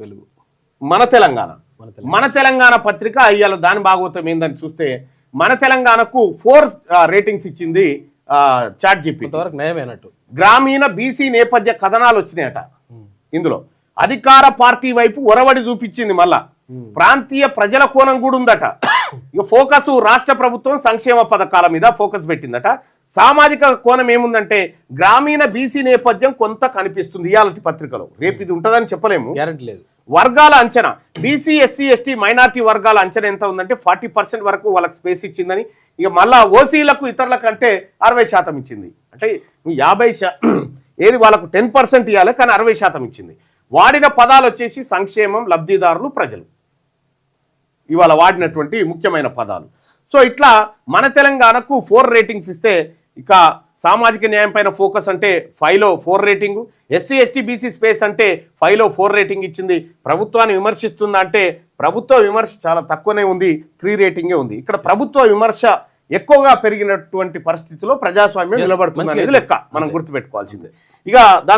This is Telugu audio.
వెలుగు మన తెలంగాణ పత్రిక ఇవాళ దాని భాగవతం ఏందని చూస్తే మన తెలంగాణకు 4 రేటింగ్స్ ఇచ్చింది చాట్ జీపీటీ. నయమైనట్టు గ్రామీణ బీసీ నేపథ్య కథనాలు వచ్చినాయట. ఇందులో అధికార పార్టీ వైపు ఒరవడి చూపించింది. మళ్ళా ప్రాంతీయ ప్రజల కోణం కూడా ఉందట. ఇక ఫోకస్ రాష్ట్ర ప్రభుత్వం సంక్షేమ పథకాల మీద ఫోకస్ పెట్టిందట. సామాజిక కోణం ఏముందంటే గ్రామీణ బీసీ నేపథ్యం కొంత కనిపిస్తుంది ఇవాళ పత్రికలో. రేపు ఇది ఉంటుందని చెప్పలేము, గ్యారెంటీ లేదు. వర్గాల అంచనా బీసీ ఎస్సీ ఎస్టీ మైనార్టీ వర్గాల అంచనా ఎంత ఉందంటే 40% వరకు వాళ్ళకి స్పేస్ ఇచ్చిందని. ఇక మళ్ళా ఓసీలకు ఇతరుల కంటే 60% ఇచ్చింది. అంటే 50 ఏది వాళ్ళకు 10% ఇవ్వాలి కానీ 60% ఇచ్చింది. వాడిన పదాలు వచ్చేసి సంక్షేమం, లబ్ధిదారులు, ప్రజలు ఇవాళ వాడినటువంటి ముఖ్యమైన పదాలు. సో ఇట్లా మన తెలంగాణకు 4 రేటింగ్స్ ఇస్తే ఇక సామాజిక న్యాయం పైన ఫోకస్ అంటే 5లో 4 rating, SC ST BC space అంటే 5లో 4 రేటింగ్ ఇచ్చింది. ప్రభుత్వాన్ని విమర్శిస్తుందా అంటే ప్రభుత్వ విమర్శ చాలా తక్కువనే ఉంది, 3 రేటింగే ఉంది. ఇక్కడ ప్రభుత్వ విమర్శ ఎక్కువగా పెరిగినటువంటి పరిస్థితిలో ప్రజాస్వామ్యం నిలబడుతుంది అనేది లెక్క మనం గుర్తుపెట్టుకోవాల్సిందే. ఇక దాని